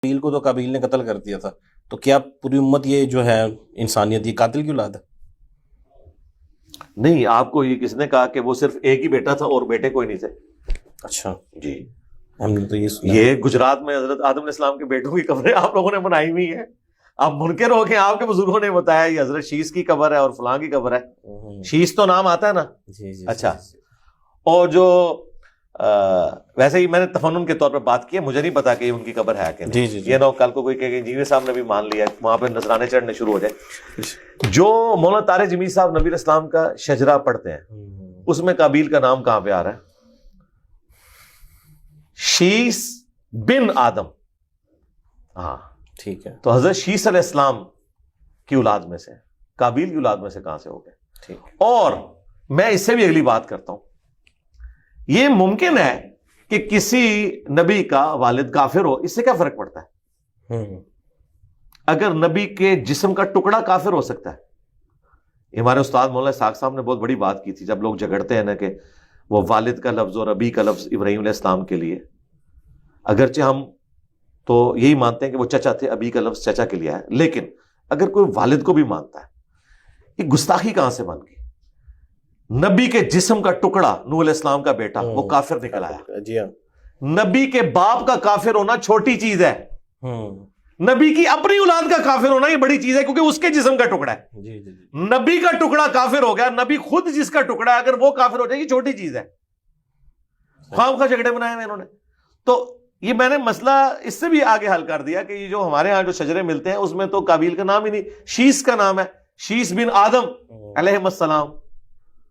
قابیل کو تو قابیل نے قتل کر دیا تھا، تو کیا پوری امت یہ جو ہے انسانیت یہ قاتل کی اولاد ہے؟ نہیں، آپ کو یہ کس نے کہا کہ وہ صرف ایک ہی بیٹا تھا اور بیٹے کوئی نہیں تھے؟ اچھا جی، ہم نے تو یہ سنا یہ گجرات میں حضرت آدم علیہ السلام کے بیٹوں کی قبریں آپ لوگوں نے بنائی ہوئی ہیں. آپ منکر ہو کے آپ کے بزرگوں نے بتایا یہ حضرت شیس کی قبر ہے اور فلاں کی قبر ہے. شیس تو نام آتا ہے نا. جی جی. اچھا، اور جو ویسے ہی میں نے تفنن کے طور پہ بات کی ہے، مجھے نہیں پتا کہ ان کی قبر ہے کہ نہیں. جی. یہ نہ کل کو کوئی کہ جیوے صاحب نے بھی مان لیا وہاں پہ نذرانے چڑھنے شروع ہو جائے. جو مولانا طارق جمیل صاحب نبی اسلام کا شجرہ پڑھتے ہیں اس میں قابیل کا نام کہاں پہ آ رہا ہے؟ شیس بن آدم. ہاں ٹھیک ہے. تو حضرت شیس علیہ السلام کی اولاد میں سے، قابیل کی اولاد میں سے کہاں سے ہو گئے؟ ٹھیک. اور میں اس سے بھی اگلی بات کرتا ہوں، یہ ممکن ہے کہ کسی نبی کا والد کافر ہو، اس سے کیا فرق پڑتا ہے؟ اگر نبی کے جسم کا ٹکڑا کافر ہو سکتا ہے. ہمارے استاد مولانا اسحاق صاحب نے بہت بڑی بات کی تھی جب لوگ جھگڑتے ہیں نا کہ وہ والد کا لفظ اور ابی کا لفظ ابراہیم علیہ السلام کے لیے، اگرچہ ہم تو یہی مانتے ہیں کہ وہ چچا تھے، ابی کا لفظ چچا کے لیے ہے، لیکن اگر کوئی والد کو بھی مانتا ہے، یہ گستاخی کہاں سے بن گئی؟ نبی کے جسم کا ٹکڑا نوح علیہ السلام کا بیٹا وہ کافر نکل آیا. جی ہاں. نبی کے باپ کا کافر ہونا چھوٹی چیز ہے، نبی کی اپنی اولاد کا کافر ہونا یہ بڑی چیز ہے، کیونکہ اس کے جسم کا ٹکڑا ہے. جی جی. نبی کا ٹکڑا کافر ہو گیا، نبی خود جس کا ٹکڑا ہے اگر وہ کافر ہو جائے یہ چھوٹی چیز ہے. خواہ خواہ جھگڑے بنائے ہوئے انہوں نے. تو یہ میں نے مسئلہ اس سے بھی آگے حل کر دیا کہ یہ جو ہمارے ہاں جو شجرے ملتے ہیں اس میں تو قابیل کا نام ہی نہیں، شیس کا نام ہے، شیس بن آدم علیہ السلام.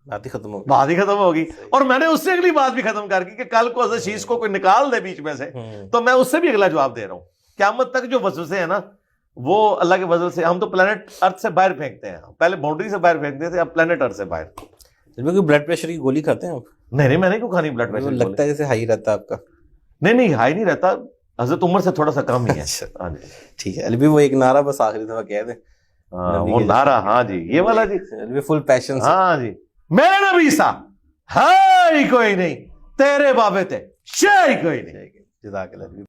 بات ہی ختم ہو بات ہی ختم ہوگی. اور میں نے اس سے اگلی بات بھی ختم کر کی کہ کل کو حضرت شیس کو کوئی نکال دے بیچ میں سے تو میں اس سے بھی اگلا جواب دے رہا ہوں. قیامت تک جو وسوسے ہیں نا وہ اللہ کے فضل سے، ہم تو پلانٹ ارتھ سے باہر پھینکتے ہیں، پہلے باؤنڈری سے باہر پھینکتے تھے، اب پلانٹ ارتھ سے باہر. بلڈ پریشر کی گولی کھاتے ہیں آپ؟ نہیں میں نہیں کیوں کھانی بلڈ پریشر. لگتا ہے جیسے ہائی رہتا ہے آپ کا. نہیں ہائی نہیں رہتا، حضرت عمر سے تھوڑا سا کم ہی ہے. ٹھیک ہے. علی وہ ایک نعرہ بس آخری دفعہ کہہ دیں. وہ نعرہ، ہاں جی یہ والا جی، علی فل پیشن. ہاں جی، میرے نبی سا ہے کوئی نہیں، تیرے بابے تھے شے کوئی نہیں. جزاک اللہ.